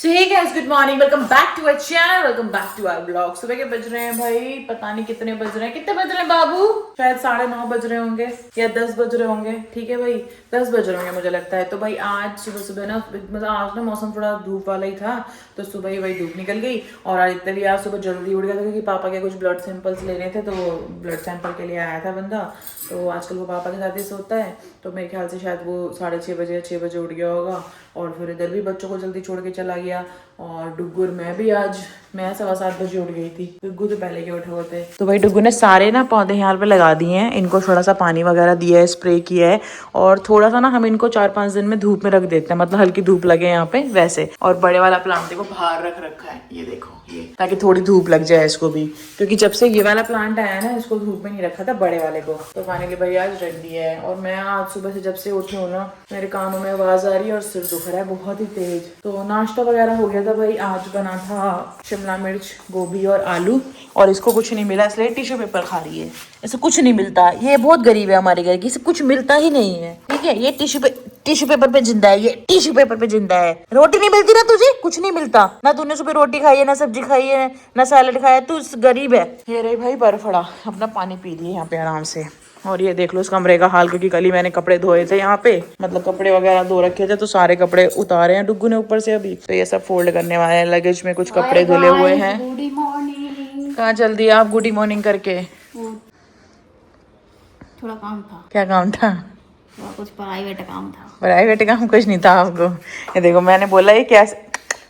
So hey guys, good morning, welcome back to our channel, welcome back to our blog. सुबह के बज रहे हैं भाई, पता नहीं कितने बज रहे हैं। कितने बज रहे हैं बाबू? शायद 9:30 बज रहे होंगे या 10 बज रहे होंगे। ठीक है भाई, 10 बज रहे होंगे मुझे लगता है। तो भाई आज सुबह सुबह ना, मतलब आज ना मौसम थोड़ा धूप वाला ही था, तो सुबह ही भाई धूप निकल गई। और आदित्य भी आज सुबह जल्दी उठ गया था क्योंकि पापा के कुछ ब्लड सैंपल्स लेने थे, तो वो ब्लड सैंपल के लिए आया था बंदा। तो आजकल वो पापा के साथ ही सोता है, तो मेरे ख्याल से शायद वो 6:30 बजे या 6 बजे उठ गया होगा। और फिर इधर भी बच्चों को जल्दी छोड़ के चला गया। और डुग्गू और मैं भी आज, मैं 7:15 बजे उठ गई थी, डुग्गू तो पहले के उठे हुए थे। तो भाई डुग्गू ने सारे ना पौधे यहाँ पे लगा दिए हैं, इनको थोड़ा सा पानी वगैरह दिया है, स्प्रे किया है। और थोड़ा सा ना हम इनको 4-5 दिन में धूप में रख देते हैं, मतलब हल्की धूप लगे यहाँ पे वैसे। और बड़े वाला प्लांट देखो बाहर रख रखा है, ये देखो ये, ताकि थोड़ी धूप लग जाए इसको भी, क्योंकि जब से ये वाला प्लांट आया है ना, इसको धूप में नहीं रखा था बड़े वाले को। तो फाइनली भाई आज रख दिया है। और मैं आज सुबह से जब से उठी हूँ ना, मेरे कानों में आवाज आ रही है और सिर दुख रहा है बहुत ही तेज। तो नाश्ता वगैरह हो गया था भाई। आज बना था शिमला मिर्च, गोभी और आलू। और इसको कुछ नहीं मिला इसलिए टिश्यू पेपर खा रही है। इसे कुछ नहीं मिलता, ये बहुत गरीब है हमारे घर की, इसे कुछ मिलता ही नहीं है। ठीक है, ये टिश्यू पेपर पे जिंदा है, ये टिश्यू पेपर पे जिंदा है। रोटी नहीं मिलती ना तुझे, कुछ नहीं मिलता ना, तूने सुबह रोटी खाई है ना, सब्जी खाई है ना, सैलेड खाया, तू गरीब है। ये रही भाई बर्फड़ा, अपना पानी पी लिए यहाँ पे आराम से। और ये देख लो इस कमरे का हाल, क्योंकि कल ही मैंने कपड़े धोए थे यहाँ पे, मतलब कपड़े वगैरह धो रखे थे, तो सारे कपड़े उतारे हैं डुग्गू ने ऊपर से अभी। तो ये सब फोल्ड करने वाले हैं, लगेज में कुछ कपड़े धुले हुए हैं। Good morning. कहाँ चल दिया आप गुड मॉर्निंग करके? थोड़ा काम था। क्या काम था? थोड़ा कुछ प्राइवेट काम था। प्राइवेट काम कुछ नहीं था आपको? ये देखो मैंने बोला ये कैसे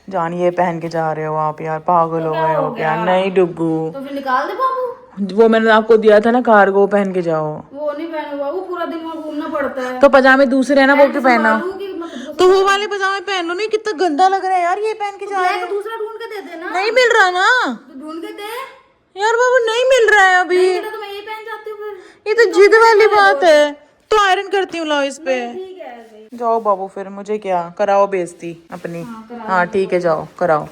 जान ये पहन के जा रहे हो आप, यार पागल हो गए हो क्या? नहीं डुग्गू, तो फिर निकाल दे बाबू। वो मैंने आपको दिया था ना कार्गो, पहन के जाओ। वो नहीं पहने बाबू, पूरा दिन वहाँ घूमना पड़ता है। तो पजामे दूसरे है ना, वो क्यों पहना? तो तो वो वाले पजामे पहन लो। नहीं कितना गंदा लग रहा है यार ये पहन के जा रहे हो। दूसरा ढूंढ के दे देना। नहीं मिल रहा ना तो ढूंढ के दे यार बाबू, नहीं मिल रहा है अभी। तो मैं ये पहन जाती हूँ फिर। ये तो जिद वाली बात है। तो आयरन करती हूँ लाओ इस पे। ठीक है ऐसे ही। जाओ बाबू, फिर मुझे क्या कराओ बेइज्जती अपनी। हाँ ठीक है, जाओ कराओ।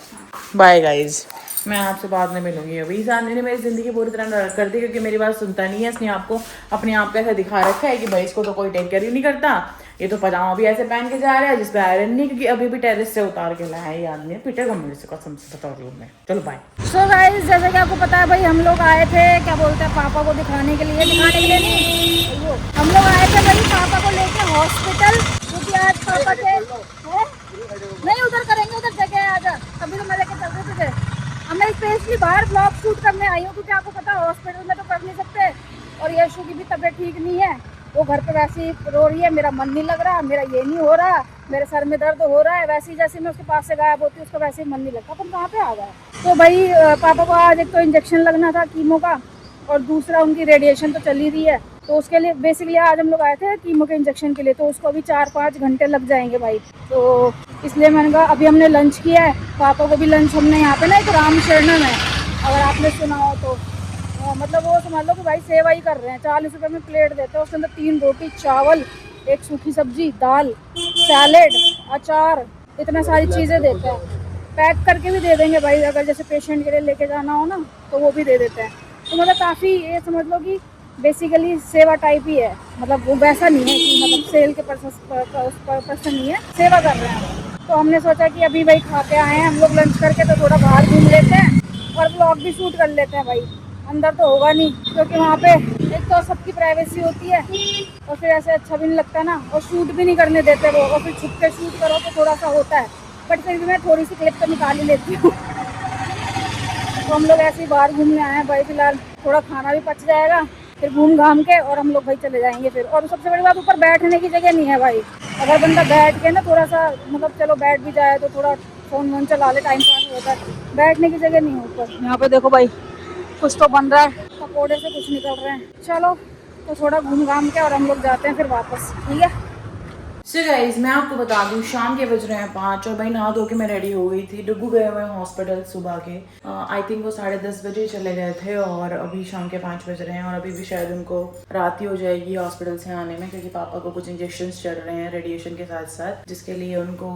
बाय गाइज, मैं आपसे बाद में मिलूंगी। अभी इस आदमी ने मेरी जिंदगी पूरी तरह नरक कर दी, क्योंकि मेरी बात सुनता नहीं है। इसने आपको अपने आप को ऐसा दिखा रखा है कि भाई इसको तो कोई टेक केयर ही नहीं करता। ये तो पजामा भी ऐसे पहन के जा रहा है जिसपे आयरन नहीं, क्योंकि अभी भी टेरेस से उतार के लाया है ये आदमी। पिटेगा मेरे से कसम से, बता रही हूँ मैं। चलो बाय। सो गाइस, जैसे कि आपको पता है भाई, हम लोग आए थे क्या बोलते हैं पापा को दिखाने के लिए नहीं, हम लोग आए थे भाई पापा को लेके हॉस्पिटल, क्योंकि आज पापा के नहीं उधर करेंगे, उधर जगह है आजा। अभी तो मैं लेके चल रही तुझे। अब मैं स्पेशली बाहर ब्लॉग शूट करने आई हूँ, क्योंकि आपको पता है हॉस्पिटल में तो कर नहीं सकते। और यशु की भी तबीयत ठीक नहीं है, वो घर पे वैसे ही रो रही है, मेरा मन नहीं लग रहा, मेरा ये नहीं हो रहा, मेरे सर में दर्द हो रहा है। वैसे ही जैसे मैं उसके पास से गायब होती हूँ, उसका वैसे ही मन नहीं लगता। तुम कहाँ पे आ गए? तो भाई पापा को आज एक तो इंजेक्शन लगना था कीमो का, और दूसरा उनकी रेडिएशन तो चली रही है। तो उसके लिए बेसिकली आज हम लोग आए थे कीमो के इंजेक्शन के लिए, तो उसको अभी 4-5 घंटे लग जाएंगे भाई। तो इसलिए मैंने कहा अभी हमने लंच किया है, पापा को भी लंच हमने यहाँ पे ना एक राम शरणम है, अगर आपने सुना हो तो। मतलब वो समझ लो कि भाई सेवा ही कर रहे हैं। 40 रुपये में प्लेट देते हैं, उसके अंदर 3 रोटी, चावल, एक सूखी सब्जी, दाल, सैलेड, अचार, इतना सारी चीज़ें देते हैं। पैक करके भी दे देंगे भाई, अगर जैसे पेशेंट के लिए लेके जाना हो ना, तो वो भी दे देते हैं। तो मतलब काफ़ी, ये समझ लो कि बेसिकली सेवा टाइप ही है। मतलब वो वैसा नहीं है कि मतलब सेल के पर्सन नहीं है, सेवा कर रहे हैं। तो हमने सोचा कि अभी भाई खा के आए हैं हम लोग लंच करके, तो थोड़ा बाहर घूम लेते हैं और ब्लॉग भी शूट कर लेते हैं भाई। अंदर तो होगा नहीं, क्योंकि वहाँ पे एक तो सबकी प्राइवेसी होती है, और फिर ऐसे अच्छा भी नहीं लगता ना, और शूट भी नहीं करने देते वो, और फिर छुप के शूट करो तो थोड़ा सा होता है। बट फिर भी मैं थोड़ी सी क्लिप तो निकाल ही लेती हूँ। तो हम लोग ऐसे ही बाहर घूमने आए हैं भाई। फिलहाल थोड़ा खाना भी पच जाएगा, फिर घूम घाम के और हम लोग भाई चले जाएंगे फिर। और सबसे बड़ी बात, ऊपर बैठने की जगह नहीं है भाई। अगर बंदा बैठ के ना थोड़ा सा, मतलब चलो बैठ भी जाए तो थोड़ा फोन वोन चला ले, टाइम पास होता है, बैठने की जगह नहीं है ऊपर। यहाँ पे देखो भाई कुछ तो बन रहा है, पकौड़े से कुछ निकल रहे हैं। चलो तो थोड़ा घूम घाम के और हम लोग जाते हैं फिर वापस, ठीक है। सो गाइज, मैं आपको बता दूं शाम के बज रहे हैं 5 और भाई नहा धो के मैं रेडी हो गई थी। डुग्गू गए हुए हैं हॉस्पिटल सुबह के, आई थिंक वो 10:30 बजे चले गए थे, और अभी शाम के 5 बज रहे हैं। और अभी भी शायद उनको रात ही हो जाएगी हॉस्पिटल से आने में, क्योंकि पापा को कुछ इंजेक्शन चल रहे हैं रेडिएशन के साथ साथ, जिसके लिए उनको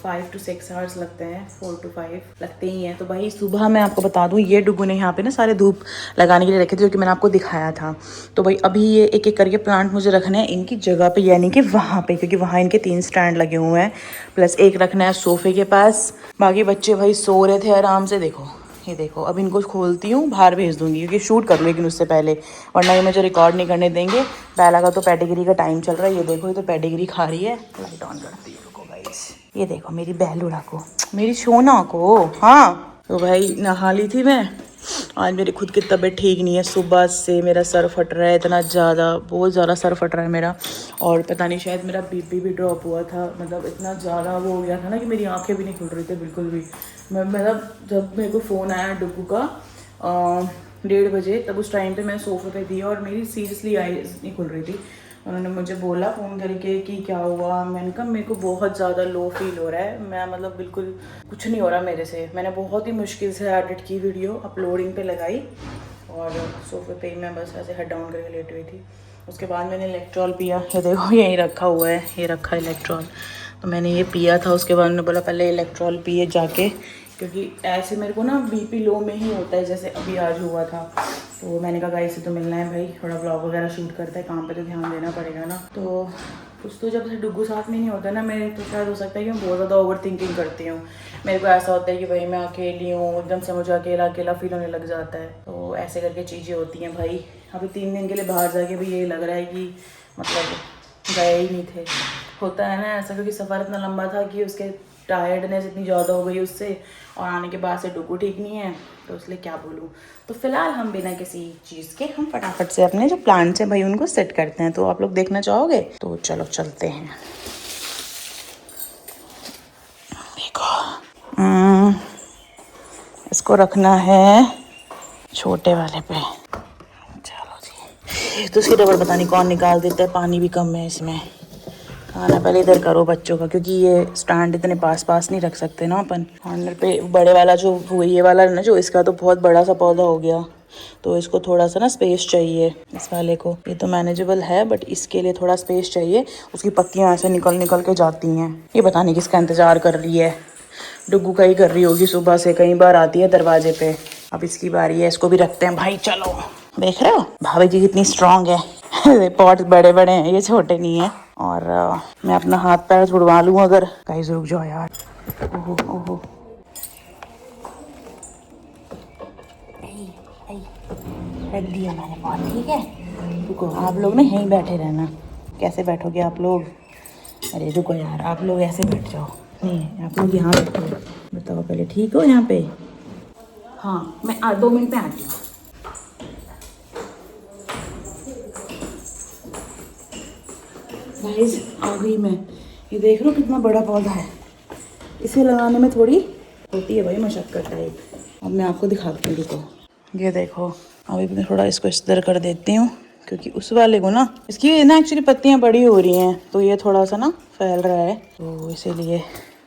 5 to 6 आवर्स लगते हैं, 4 to 5 लगते ही हैं। तो भाई सुबह मैं आपको बता दूं, ये डुग्गू ने यहाँ पे ना सारे धूप लगाने के लिए रखे थे, जो कि मैंने आपको दिखाया था। तो भाई अभी ये एक एक करके प्लांट मुझे रखने हैं इनकी जगह पे, यानी कि वहाँ पे, क्योंकि वहाँ इनके 3 स्टैंड लगे हुए हैं, प्लस एक रखना है सोफे के पास। बाकी बच्चे भाई सो रहे थे आराम से। देखो ये देखो, अब इनको खोलती हूँ, बाहर भेज दूँगी क्योंकि शूट कर लूँ लेकिन उससे पहले, वरना ये मुझे रिकॉर्ड नहीं करने देंगे। बेला का तो पेडिग्री का टाइम चल रहा है। ये देखो ये तो पेडिग्री खा रही है। लाइट ऑन करती है, रुको गाइस। ये देखो मेरी बेलुड़ा को, मेरी सोना को। हाँ तो भाई नहा ली थी मैं। आज मेरी खुद की तबीयत ठीक नहीं है, सुबह से मेरा सर फट रहा है इतना ज़्यादा, बहुत ज़्यादा सर फट रहा है मेरा। और पता नहीं शायद मेरा बीपी भी ड्रॉप हुआ था, मतलब इतना ज़्यादा वो हो गया था ना कि मेरी आंखें भी नहीं खुल रही थी बिल्कुल भी। मैं मतलब जब मेरे को फ़ोन आया डुगू का 1:30 बजे, तब उस टाइम पे मैं सोफे पे थी और मेरी सीरियसली आईज नहीं खुल रही थी। उन्होंने मुझे बोला फ़ोन करके कि क्या हुआ। मैंने कहा मेरे को बहुत ज़्यादा लो फील हो रहा है, मैं मतलब बिल्कुल कुछ नहीं हो रहा मेरे से। मैंने बहुत ही मुश्किल से एडिट की वीडियो, अपलोडिंग पे लगाई और सोफे पे ही मैं बस ऐसे हेड डाउन करके लेटी हुई थी। उसके बाद मैंने इलेक्ट्रॉल पिया। ये देखो यहीं रखा हुआ है, ये रखा इलेक्ट्रॉल, तो मैंने ये पिया था। उसके बाद मैंने बोला पहले इलेक्ट्रॉल पिए जाके, क्योंकि ऐसे मेरे को ना बीपी लो में ही होता है जैसे अभी आज हुआ था। तो मैंने कहा गाइस से तो मिलना है भाई, थोड़ा ब्लॉग वगैरह शूट करता है, काम पे तो ध्यान देना पड़ेगा ना। तो कुछ तो जब से डुगू साथ में नहीं होता ना मेरे, तो शायद हो सकता है कि मैं बहुत ज़्यादा ओवर थिंकिंग करती हूँ। मेरे को ऐसा होता है कि भाई मैं अकेली हूँ, एकदम से मुझे अकेला अकेला फील होने लग जाता है। तो ऐसे करके चीज़ें होती हैं भाई। अभी 3 दिन के लिए बाहर जाके भी यही लग रहा है कि मतलब गए ही नहीं थे। होता है ना ऐसा, क्योंकि सफ़र इतना लंबा था कि उसके टायर्डनेस इतनी ज़्यादा हो गई उससे, और आने के बाद से डुगू ठीक नहीं है, तो इसलिए क्या बोलूँ। तो फिलहाल हम बिना किसी चीज़ के हम फटाफट से अपने जो प्लांट्स हैं भाई उनको सेट करते हैं। तो आप लोग देखना चाहोगे तो चलो चलते हैं। देखो इसको रखना है छोटे वाले पे। चलो जी, दूसरी रबड़ पता नहीं कौन निकाल देता है, पानी भी कम है इसमें। खाना पहले इधर करो बच्चों का, क्योंकि ये स्टैंड इतने पास पास नहीं रख सकते ना अपन। कॉर्नर पे बड़े वाला जो ये वाला है ना, जो इसका तो बहुत बड़ा सा पौधा हो गया, तो इसको थोड़ा सा ना स्पेस चाहिए इस वाले को। ये तो मैनेजेबल है बट इसके लिए थोड़ा स्पेस चाहिए। उसकी पत्तियां ऐसे निकल निकल के जाती हैं। ये पता नहीं किसका इंतजार कर रही है, डुगू का ही कर रही होगी, सुबह से कई बार आती है दरवाजे पे। अब इसकी बारी है, इसको भी रखते हैं भाई। चलो देख रहे हो भाभी जी कितनी स्ट्रांग है। पॉट बड़े बड़े हैं, ये छोटे नहीं है। और मैं अपना हाथ पैर छुड़वा लूँ अगर। गाइस रुक जाओ यार। ओहो ओहो, रख दिया मैंने पॉट, ठीक है। रुको आप लोग ना यहीं बैठे रहना। कैसे बैठोगे आप लोग? अरे रुको यार, आप लोग ऐसे बैठ जाओ। नहीं आप लोग यहाँ बैठो। बताओ पहले ठीक हो यहाँ पे? हाँ मैं 2 मिनट में आती हूँ। गाइस आ गई मैं। ये देख लो कितना बड़ा पौधा है, इसे लगाने में थोड़ी होती है भाई मशक्कत टाइप। अब मैं आपको दिखाती हूँ, रुको। ये देखो अभी मैं थोड़ा इसको इस तरह कर देती हूँ, क्योंकि उस वाले को ना, इसकी ना एक्चुअली पत्तियाँ बड़ी हो रही हैं, तो ये थोड़ा सा ना फैल रहा है, तो इसीलिए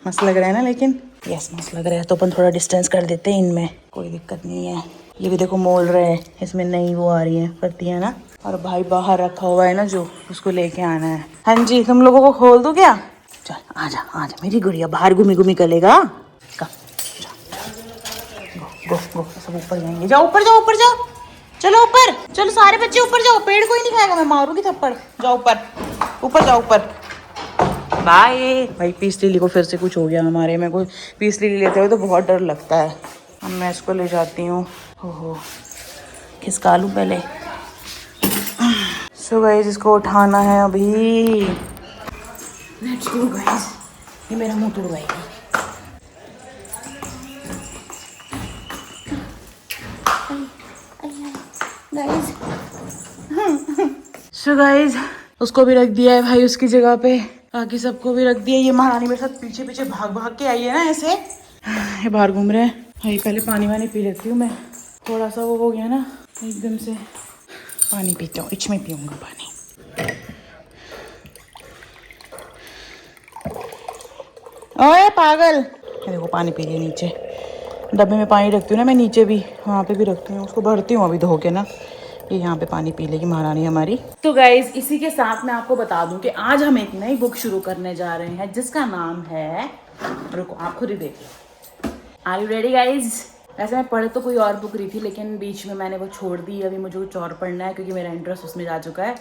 मस्त लग रहा है ना। लेकिन यस मस्त लग रहा है, तो अपन थोड़ा डिस्टेंस कर देते हैं इनमें, कोई दिक्कत नहीं है। ये भी देखो मोल रहे हैं, इसमें नई वो आ रही हैं पत्तियाँ ना। और भाई बाहर रखा हुआ है ना जो, उसको लेके आना है। हाँ जी, तुम लोगों को खोल दूँ क्या? चल आजा मेरी गुड़िया, बाहर घूमी घूमी करेगा। गो गो, सब ऊपर जाएंगे। जाओ ऊपर जाओ, ऊपर जाओ, चलो ऊपर चलो, सारे बच्चे ऊपर जाओ। पेड़ कोई नहीं खाएगा, मैं मारूंगी थप्पड़। जाओ ऊपर, ऊपर जाओ ऊपर। बाय भाई। पीस लिली को फिर से कुछ हो गया हमारे में। कोई पीस लिली लेते हुए तो बहुत डर लगता है। अब मैं इसको ले जाती हूँ। ओहो खिसका लूँ पहले। सो गाइस इसको उठाना है अभी। Let's go guys. ये मेरा मुंह तोड़वाएगी। सो गाइस उसको भी रख दिया है भाई उसकी जगह पे, बाकी सबको भी रख दिया। ये महारानी मेरे साथ पीछे पीछे भाग भाग के आई है ना ऐसे। ये बाहर घूम रहे हैं भाई। पहले पानी वानी पी लेती हूँ मैं, थोड़ा सा वो हो गया ना एकदम से। पानी पीता हूँ, इच में पीऊँगा पानी। ओए पागल, देखो पानी पी लिया नीचे। डब्बे में पानी रखती हूँ ना मैं, नीचे भी, वहाँ पे भी रखती हूँ। उसको भरती हूँ अभी धो के ना। ये यहाँ पे पानी पी लेगी महारानी हमारी। तो गाइज इसी के साथ मैं आपको बता दूं कि आज हम एक नई बुक शुरू करने जा रहे हैं जिसका नाम है, रुको आप खुद ही देखिए। Are you ready guys? वैसे मैं पढ़ तो कोई और बुक रही थी, लेकिन बीच में मैंने वो छोड़ दी। अभी मुझे कुछ और पढ़ना है क्योंकि मेरा इंटरेस्ट उसमें जा चुका है।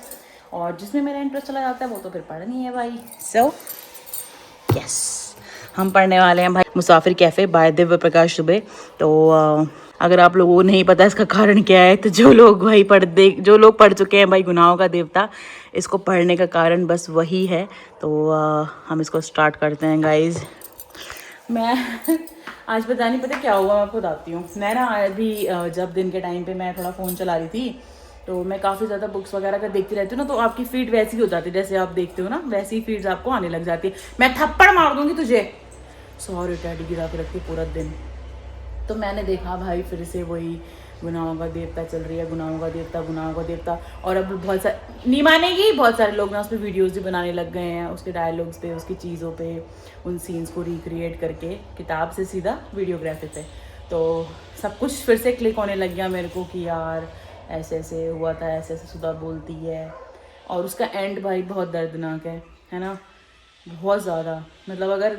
और जिसमें मेरा इंटरेस्ट चला जाता है वो तो फिर पढ़नी है भाई। सो यस, हम पढ़ने वाले हैं भाई मुसाफिर कैफ़े बाय दिव्य प्रकाश दुबे। तो अगर आप लोगों को नहीं पता इसका कारण क्या है, तो जो लोग भाई जो लोग पढ़ चुके हैं भाई गुनाहों का देवता, इसको पढ़ने का कारण बस वही है। तो हम इसको स्टार्ट करते हैं गाइज। मैं आज पता नहीं पता क्या हुआ, मैं आपको बताती हूँ। मैं ना अभी जब दिन के टाइम पे मैं थोड़ा फ़ोन चला रही थी, तो मैं काफ़ी ज़्यादा बुक्स वगैरह का देखती रहती हूँ ना, तो आपकी फीड वैसी हो जाती है जैसे आप देखते हो ना, वैसी ही फीड्स आपको आने लग जाती है। मैं थप्पड़ मार दूँगी तुझे, सॉरी डैडी गिरा के रखती पूरा दिन। तो मैंने देखा भाई फिर से वही गुनाहों का देवता चल रही है, गुनाहों का देवता, गुनाहों का देवता। और अब बहुत सारे नहीं मानेगी, बहुत सारे लोग ना उस पर वीडियोज़ भी बनाने लग गए हैं, उसके डायलॉग्स पे, उसकी चीज़ों पे, उन सीन्स को रिक्रिएट करके किताब से सीधा वीडियोग्राफी पे। तो सब कुछ फिर से क्लिक होने लग गया मेरे को कि यार ऐसे ऐसे हुआ था, ऐसे ऐसे सुधा बोलती है। और उसका एंड भाई बहुत दर्दनाक है ना, बहुत ज़्यादा। मतलब अगर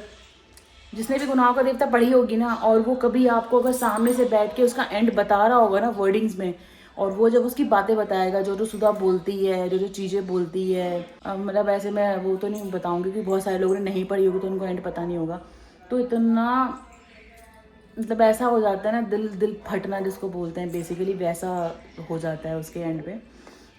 जिसने भी गुनाहों का देवता पढ़ी होगी ना, और वो कभी आपको अगर सामने से बैठ के उसका एंड बता रहा होगा ना वर्डिंग्स में, और वो जब उसकी बातें बताएगा, जो जो सुधा बोलती है, जो जो चीज़ें बोलती है, मतलब ऐसे मैं वो तो नहीं बताऊंगी क्योंकि बहुत सारे लोगों ने नहीं पढ़ी होगी तो उनको एंड पता नहीं होगा। तो इतना मतलब ऐसा हो जाता है ना, दिल दिल फटना जिसको बोलते हैं बेसिकली, वैसा हो जाता है उसके एंड पे,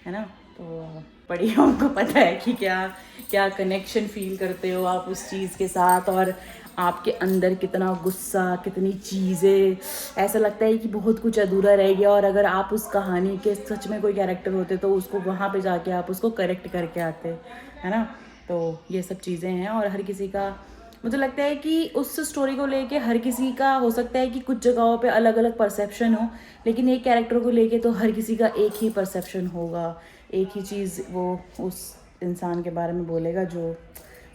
है ना। तो पढ़िए, हमको पता है कि क्या क्या कनेक्शन फील करते हो आप उस चीज़ के साथ, और आपके अंदर कितना गुस्सा, कितनी चीज़ें, ऐसा लगता है कि बहुत कुछ अधूरा रह गया। और अगर आप उस कहानी के सच में कोई कैरेक्टर होते तो उसको वहाँ पे जाके आप उसको करेक्ट करके आते, है ना। तो ये सब चीज़ें हैं, और हर किसी का मुझे लगता है कि उस स्टोरी को लेके हर किसी का हो सकता है कि कुछ जगहों पे अलग अलग परसेप्शन हो, लेकिन एक कैरेक्टर को लेके तो हर किसी का एक ही परसेप्शन होगा, एक ही चीज़ वो उस इंसान के बारे में बोलेगा जो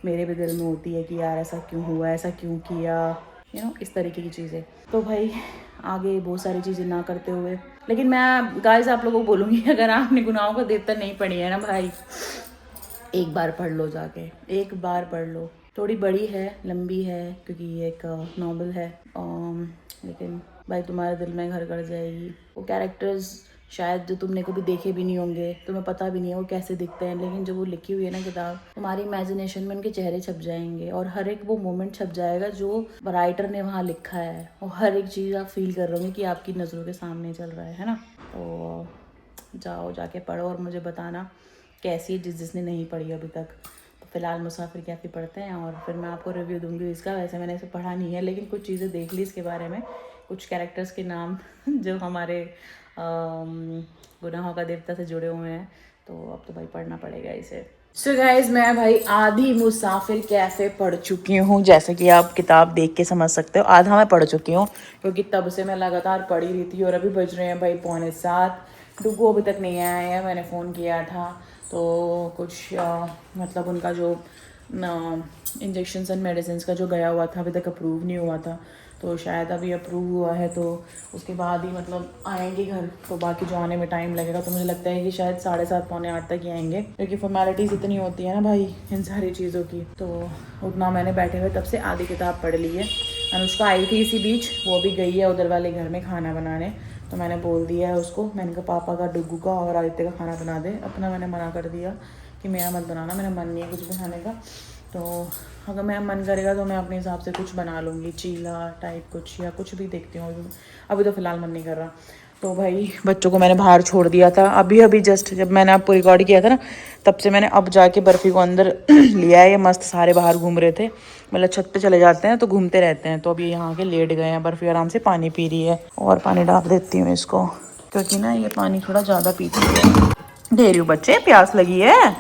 मेरे भी दिल में होती है कि यार ऐसा क्यों हुआ, ऐसा क्यों किया, इस तरीके की चीज़ें। तो भाई आगे बहुत सारी चीज़ें ना करते हुए, लेकिन मैं गाइस आप लोगों को बोलूँगी, अगर आपने गुनाहों का देवता नहीं पढ़ी है ना भाई, एक बार पढ़ लो जाके, एक बार पढ़ लो। थोड़ी बड़ी है, लंबी है, क्योंकि ये एक नॉवल है, लेकिन भाई तुम्हारे दिल में घर कर जाएगी। वो कैरेक्टर्स शायद जो तुमने कभी देखे भी नहीं होंगे, तुम्हें पता भी नहीं है वो कैसे दिखते हैं, लेकिन जब वो लिखी हुई है ना किताब, तुम्हारी इमेजिनेशन में उनके चेहरे छप जाएंगे, और हर एक वो मोमेंट छप जाएगा जो राइटर ने वहाँ लिखा है, और हर एक चीज़ आप फील कर रहे होंगे कि आपकी नज़रों के सामने चल रहा है ना। तो जाओ जाके पढ़ो और मुझे बताना कैसी है, जिसने नहीं पढ़ी अभी तक। तो फिलहाल मुसाफिर कैफ़े पढ़ते हैं, और फिर मैं आपको रिव्यू दूंगी इसका। वैसे मैंने इसे पढ़ा नहीं है, लेकिन कुछ चीज़ें देख ली इसके बारे में, कुछ कैरेक्टर्स के नाम जो हमारे गुनाहों का देवता से जुड़े हुए हैं, तो अब तो भाई पढ़ना पड़ेगा इसे। सो गाइज मैं भाई आधी मुसाफिर कैफ़े पढ़ चुकी हूँ, जैसे कि आप किताब देख के समझ सकते हो, आधा मैं पढ़ चुकी हूँ, क्योंकि तब से मैं लगातार पढ़ी रही थी। और अभी बज रहे हैं भाई 6:45, डुगू अभी तक नहीं आया है। मैंने फ़ोन किया था तो कुछ मतलब उनका जो इंजेक्शन एंड मेडिसिन का जो गया हुआ था अभी तक अप्रूव नहीं हुआ था, तो शायद अभी अप्रूव हुआ है तो उसके बाद ही मतलब आएंगे घर। तो बाकी जो आने में टाइम लगेगा, तो मुझे लगता है कि शायद 7:30 पौने 8 तक ही आएंगे, क्योंकि फॉर्मेलिटीज़ इतनी होती है ना भाई इन सारी चीज़ों की। तो उतना मैंने बैठे हुए तब से आधी किताब पढ़ ली है। अनुष्का आई थी इसी बीच, वो भी गई है उधर वाले घर में खाना बनाने, तो मैंने बोल दिया है उसको, मैंने कहा पापा का, डुगू का और आदित्य का खाना बना दे। अपना मैंने मना कर दिया कि मेरा मत बनाना, मेरा मन नहीं है कुछ बनाने का। तो अगर मेरा मन करेगा तो मैं अपने हिसाब से कुछ बना लूँगी, चीला टाइप कुछ, या कुछ भी देखती हूँ। अभी तो फ़िलहाल मन नहीं कर रहा। तो भाई बच्चों को मैंने बाहर छोड़ दिया था अभी जस्ट, जब मैंने आपको रिकॉर्ड किया था ना, तब से मैंने अब जाके बर्फ़ी को अंदर लिया है। ये मस्त सारे बाहर घूम रहे थे, मतलब छत पे चले जाते हैं तो घूमते रहते हैं। तो अभी यहाँ के लेट गए हैं, बर्फ़ी आराम से पानी पी रही है, और पानी डाल देती हूँ इसको, क्योंकि ना ये पानी थोड़ा ज़्यादा पीती है। दे रही हूँ बच्चे, प्यास लगी है,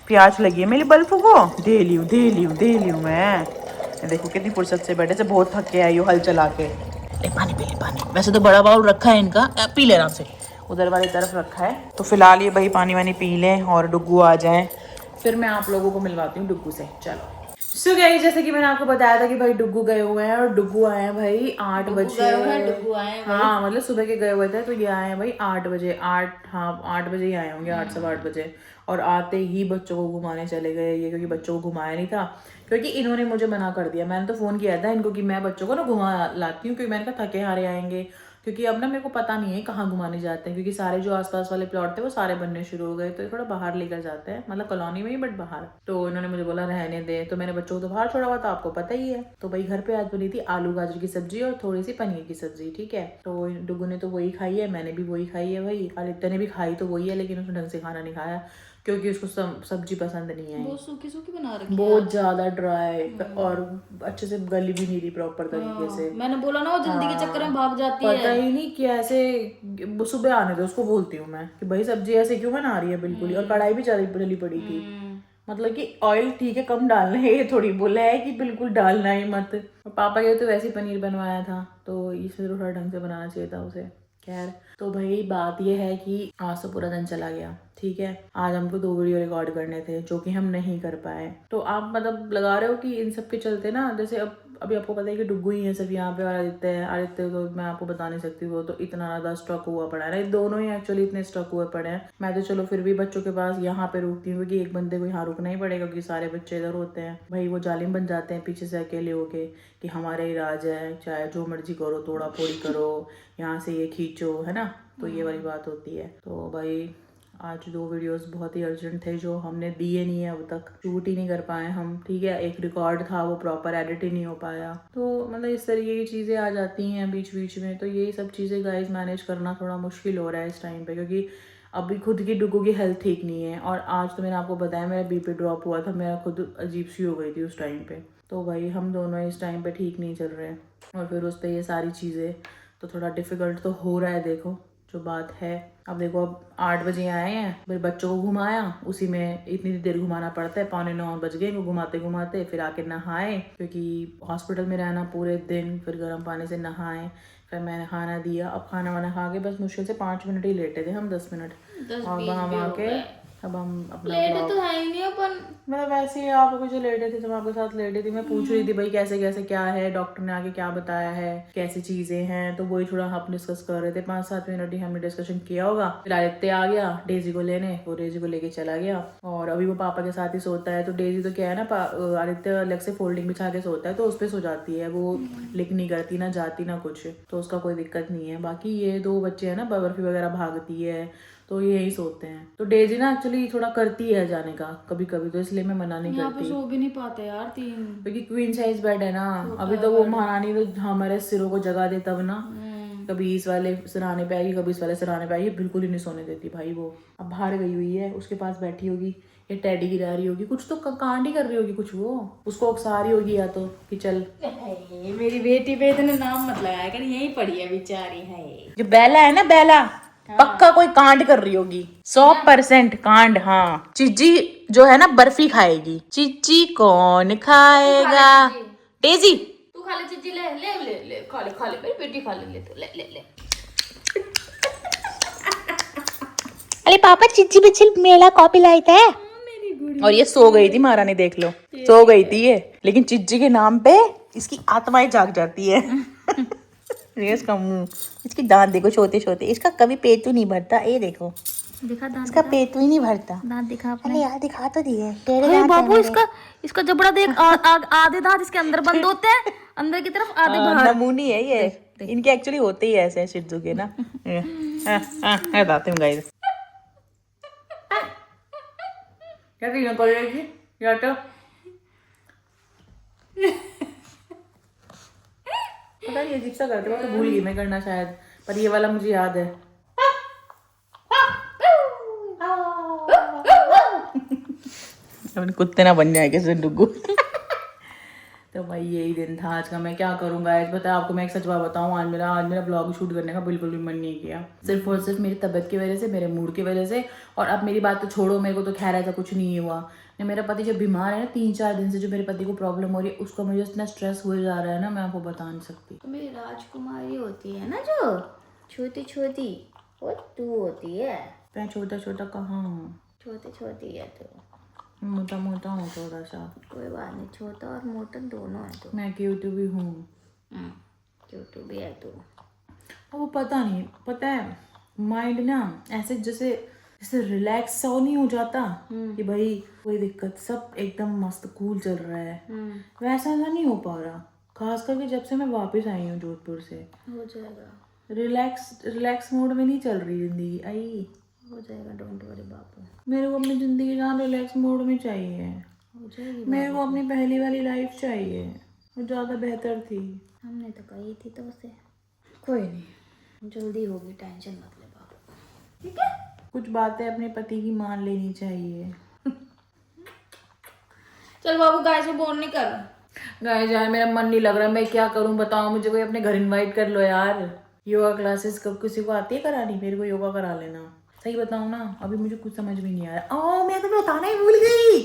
प्यास लगी है मेरी बल्फू को, दे ली हूँ मैं। देखो कितनी फुर्सत से बैठे, से बहुत थक के आई हो हल चला के। ले पानी पी ले पानी, वैसे तो बड़ा बाउल रखा है इनका, पी ले आराम से, उधर वाली तरफ रखा है। तो फिलहाल ये भाई पानी वानी पी लें और डुगू आ जाएं, फिर मैं आप लोगों को मिलवाती हूँ डुगू से। चलो सो गाइस, जैसे कि मैंने आपको बताया था कि भाई डुगू गए हुए हैं, और डुगू आए हैं भाई 8 बजे। हाँ मतलब सुबह के गए हुए थे, तो ये आए हैं भाई 8 बजे, 8 बजे ही आए होंगे, 8 सवा 8 बजे। और आते ही बच्चों को घुमाने चले गए ये, क्योंकि बच्चों को घुमाया नहीं था, क्योंकि इन्होंने मुझे मना कर दिया। मैंने तो फ़ोन किया था इनको कि मैं बच्चों को ना घुमा लाती हूँ, क्योंकि मैंने कहा थके हारे आएंगे क्योंकि अब ना मेरे को पता नहीं है कहाँ घुमाने जाते हैं, क्योंकि सारे जो आसपास वाले प्लॉट थे वो सारे बनने शुरू हो गए, तो थोड़ा बाहर लेकर जाते हैं, मतलब कॉलोनी में ही बट बाहर। तो इन्होंने मुझे बोला रहने दे, तो मैंने बच्चों को तो बाहर छोड़ा हुआ था, आपको पता ही है। तो भाई घर पे आज बनी थी आलू गाजर की सब्जी और थोड़ी सी पनीर की सब्जी, ठीक है। तो डुगू ने तो वही खाई है, मैंने भी वही खाई है भाई, आदित्य ने भी खाई तो वही है, लेकिन उसने ढंग से खाना नहीं खाया क्योंकि उसको सब्जी पसंद नहीं आई, बहुत सूखी सूखी बना रखी है बहुत ज्यादा ड्राई और अच्छे से गली भी नहीं रही प्रॉपर तरीके से। मैंने बोला ना वो जल्दी के चक्कर में भाग जाती है। पता ही नहीं कि ऐसे सुबह आने दो उसको, बोलती हूँ मैं कि भाई सब्जी ऐसे क्यों बना रही है बिल्कुल ही, और कढ़ाई भी जली पड़ी थी। मतलब कि ऑयल ठीक है कम डालना है, ये थोड़ी बोला है कि बिल्कुल डालना ही मत। पापा के तो वैसे ही पनीर बनवाया था, तो इसमें थोड़ा ढंग से बनाना चाहिए था उसे। खैर, तो भाई बात ये है कि आज तो पूरा दिन चला गया, ठीक है। आज हमको 2 वीडियो रिकॉर्ड करने थे जो कि हम नहीं कर पाए। तो आप मतलब लगा रहे हो कि इन सब के चलते ना, जैसे अभी आपको पता है कि डुग्गू ही है सिर्फ यहाँ पे, और आदित्य है। आदित्य तो मैं आपको बता नहीं सकती, वो तो इतना ज़्यादा स्टॉक हुआ पड़ा है ना, दोनों ही एक्चुअली इतने स्टॉक हुए पड़े हैं। मैं तो चलो फिर भी बच्चों के पास यहाँ पे रुकती हूँ, क्योंकि एक बंदे को यहाँ रुकना ही पड़ेगा, क्योंकि सारे बच्चे इधर होते हैं भाई। वो जालिम बन जाते हैं पीछे से अकेले होके कि हमारा ही राज है, चाहे जो मर्जी करो, तोड़ा फोड़ी करो, यहाँ से ये खींचो, है ना। तो ये वाली बात होती है। तो भाई आज 2 वीडियोस बहुत ही अर्जेंट थे जो हमने दिए नहीं है, अब तक शूट ही नहीं कर पाए हम, ठीक है। एक रिकॉर्ड था वो प्रॉपर एडिट ही नहीं हो पाया। तो मतलब इस तरीके की चीज़ें आ जाती हैं बीच बीच में। तो यही सब चीज़ें गाइस मैनेज करना थोड़ा मुश्किल हो रहा है इस टाइम पे, क्योंकि अभी खुद की डुगू की हेल्थ ठीक नहीं है। और आज तो मैंने आपको बताया मेरा बीपी ड्रॉप हुआ था, मेरा खुद अजीब सी हो गई थी उस टाइम पे। तो भाई हम दोनों इस टाइम पे ठीक नहीं चल रहे, और फिर उस पर ये सारी चीज़ें, तो थोड़ा डिफ़िकल्ट तो हो रहा है। देखो जो बात है, अब देखो अब 8 बजे आए हैं, फिर बच्चों को घुमाया, उसी में इतनी देर घुमाना पड़ता है, 8:45 बज गए वो घुमाते घुमाते। फिर आके नहाए, क्योंकि हॉस्पिटल में रहना पूरे दिन, फिर गर्म पानी से नहाए, फिर मैंने खाना दिया। अब खाना वाना खा के बस मुश्किल से 5 मिनट ही लेटे थे हम, 10 मिनट, और वहाँ आके अब हम अपना लेटे तो है ही नहीं अपन। मैं वैसे ही आप जो लेटे थे, जब आपके साथ लेटे थी, मैं पूछ रही थी भाई कैसे कैसे क्या है, डॉक्टर ने आके क्या बताया है, कैसी चीजें हैं। तो वही थोड़ा हम डिस्कस कर रहे थे, 5-7 मिनट ही हमने डिस्कशन किया होगा। फिर आदित्य आ गया डेजी को लेने, वो डेजी को लेके चला गया, और अभी वो पापा के साथ ही सोता है। तो डेजी तो क्या है ना, आदित्य अलग से फोल्डिंग बिछा के सोता है, तो उस पर सो जाती है वो, लिख नहीं करती ना जाती ना कुछ, तो उसका कोई दिक्कत नहीं है। बाकी ये 2 बच्चे हैं ना, बर्फी वगैरह भागती है, तो ये यही सोते हैं। तो डेजी ना एक्चुअली थोड़ा करती है जाने का कभी कभी, तो इसलिए मैं मना नहीं यहाँ पे करती, सो भी नहीं पाते यार 3, क्योंकि क्वीन साइज बेड है ना। अभी तो वो महारानी तो हमारे सिरों को जगा दे तब ना, कभी इस वाले सिराने पे आएगी, कभी इस वाले सिराने पे आएगी, बिल्कुल ही नहीं सोने देती भाई वो। अब बाहर गई हुई है, उसके पास बैठी होगी, ये टेडी गिरा रही होगी, कुछ तो कांड ही कर रही होगी कुछ, वो उसको उकसा रही होगी, या तो कि चल। मेरी बेटी पे इतने नाम मत लगाया कर, यही पड़ी है बेचारी है। जो बेला है ना, बेला पक्का कोई कांड कर रही होगी, 100% कांड। हाँ, चिज्जी जो है ना बर्फी खाएगी। चिज्जी कौन खाएगा? डेजी तू खा ले चिज्जी, ले ले ले ले, खा ले मेरी बेटी खा ले, तो ले ले ले। अरे पापा चिज्जी बिच्छी मेला कॉपी लाई था। और ये सो गई थी महारानी, देख लो सो गई थी ये, लेकिन चिज्जी के नाम पे इसकी आत्माएं जाग जाती है। ये इसका मुंह, इसकी दांत देखो छोटे छोटे, इसका कभी पेटू नहीं भरता, ये देखो दिखा दांत, इसका पेटू ही नहीं भरता। दांत दिखा अपने। अरे यार दिखा तो दिए अरे बाबू, इसका जबड़ा देख, आधे दांत इसके अंदर बंद होते हैं, अंदर की तरफ आधे बाहर। नमूनी है ये, इनके एक्चुअली होते ही ऐसे हैं शिजू के ना। बताते हूँ गाइस क्या क्लीन कर रही थी या तो पता नहीं अजीब सा करते, वो तो भूल गई मैं करना शायद, पर ये वाला मुझे याद है। अपने कुत्ते ना बन जाए किसी डुगू। तो भाई यही दिन था आज का। मैं क्या करूँगा आज बता आपको, मैं एक सच बात बताऊँ, आज मेरा ब्लॉग शूट करने का बिल्कुल भी मन नहीं किया, सिर्फ और सिर्फ मेरी तबीयत की वजह से, मेरे मूड की वजह से। और अब मेरी बात तो छोड़ो, मेरे को तो खैर ऐसा कुछ नहीं हुआ। मेरा पति जब बीमार है ना, 3-4 दिन से जो मेरे पति को प्रॉब्लम हो रही है, उसका मुझे इतना स्ट्रेस हो जा रहा है ना, मैं आपको बता नहीं सकती। तो मेरी राजकुमारी होती है ना जो छोटी छोटी, वो तू होती है। मैं छोटा छोटा कहाँ हूँ, छोटी छोटी है तो, मोटा मोटा हूँ थोड़ा सा। कोई बात नहीं, छोटा और मोटा दोनों है तो। मैं क्यूट भी हूँ, क्यूट भी है तो। अब वो पता नहीं, पता है माइंड ना ऐसे जैसे जैसे रिलैक्स सा नहीं हो जाता कि भाई कोई दिक्कत, सब एकदम मस्त कूल चल रहा है, वैसा सा नहीं हो पा रहा। खास करके जब से मैं वापस आई हूँ जोधपुर से। हो जाएगा। रिलैक्स मोड में नहीं चल रही जिंदगी। आई हो जाएगा, डोंट वरी बाबू, मेरे को अपनी जिंदगी जहाँ रिलैक्स मोड में चाहिए। हो जाएगी। मेरे को अपनी पहली वाली लाइफ चाहिए, वो ज़्यादा बेहतर थी। हमने तो कही थी तो उसे, कोई नहीं, जल्दी होगी, टेंशन मत ले बाबू, ठीक है। कुछ बातें अपने पति की मान लेनी चाहिए। चल बाबू, गाय से बोल नहीं कर। गाइस यार मेरा मन नहीं लग रहा, मैं क्या करूं बताओ, मुझे कोई अपने घर इनवाइट कर लो यार। योगा क्लासेस कब किसी को आती है करानी, मेरे को योगा करा लेना। सही बताऊं ना, अभी मुझे कुछ समझ में नहीं आ रहा। ओह मैं तुम्हें बताना ही भूल गई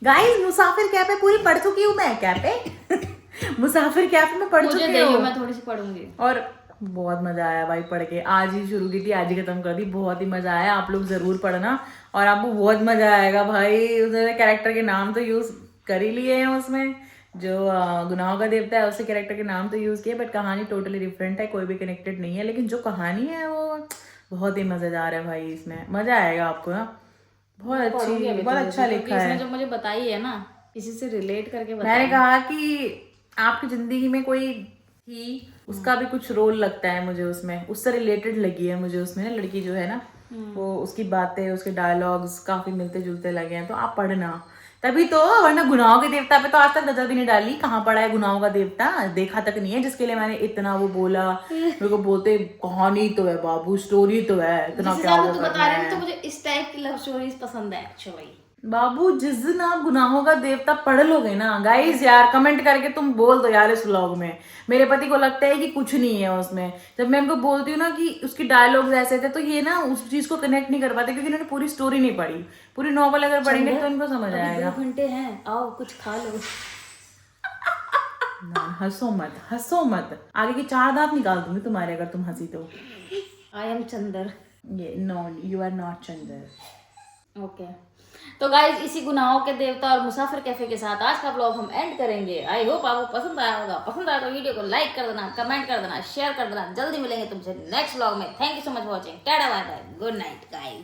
गाइस, मुसाफिर कैफे पूरी पढ़ चुकी हूँ मैं। कैफे मुसाफिर कैफे में पढ़ चुकी हूँ, मैं थोड़ी सी पढ़ूंगी। और बहुत मजा आया भाई पढ़ के। आज ही शुरू की थी, आज ही खत्म कर दी। बहुत ही मजा आया, आप लोग जरूर पढ़ना और आपको बहुत मजा आएगा भाई। उसने कैरेक्टर के नाम तो यूज कर ही लिए हैं उसमें, जो गुनाहों का देवता है उससे कैरेक्टर के नाम तो यूज किए, बट कहानी टोटली डिफरेंट है, कोई भी कनेक्टेड नहीं है। लेकिन जो कहानी है वो बहुत ही मजेदार है भाई, इसमें मजा आएगा आपको ना। बहुत अच्छी, बहुत अच्छा लिखा है। जो मुझे बताई है ना, किसी से रिलेट करके मैंने कहा कि आपकी जिंदगी में कोई थी, उसका भी कुछ रोल लगता है मुझे उसमें, उससे रिलेटेड लगी है मुझे उसमें ना, लड़की जो है ना, वो उसकी बातें, उसके डायलॉग्स काफी मिलते जुलते लगे हैं। तो आप पढ़ना तभी तो, वरना गुनाहों के देवता पे तो आज तक नजर भी नहीं डाली। कहाँ पड़ा है गुनाहों का देवता, देखा तक नहीं है, जिसके लिए मैंने इतना वो बोला। मेरे को बोलते कहानी तो है बाबू, स्टोरी तो है, इतना क्या वो करना है। तो मुझे इस टाइप की लव स्टोरीज पसंद है एक्चुअली। बाबू जिस दिन आप गुनाहों का देवता पढ़ लोगे ना गाइस, यार कमेंट करके तुम बोल दो यार इस व्लॉग में। मेरे पति को लगता है कि कुछ नहीं है उसमें, जब मैं उनको बोलती हूँ ना कि उसकी डायलॉग्स ऐसे थे, तो ये ना उस चीज को कनेक्ट नहीं कर पाते, क्योंकि इन्होंने पूरी स्टोरी नहीं पढ़ी। पूरी नॉवल अगर पढ़ेंगे तो इनको समझ आएगा। 2 घंटे हैं, आओ कुछ खा लो। हंसो मत, हंसो मत, आगे के 4 दांत निकाल दूंगी तुम्हारे अगर तुम हंसी तो। I am Chandar. ये no, you are not Chandar. Okay तो गाइज, इसी गुनाहों के देवता और मुसाफिर कैफे के साथ आज का ब्लॉग हम एंड करेंगे। आई होप आपको पसंद आया होगा। पसंद आया तो वीडियो को लाइक कर देना, कमेंट कर देना, शेयर कर देना। जल्दी मिलेंगे तुमसे नेक्स्ट ब्लॉग में। Thank you so much for watching. Tata bye bye, good night guys.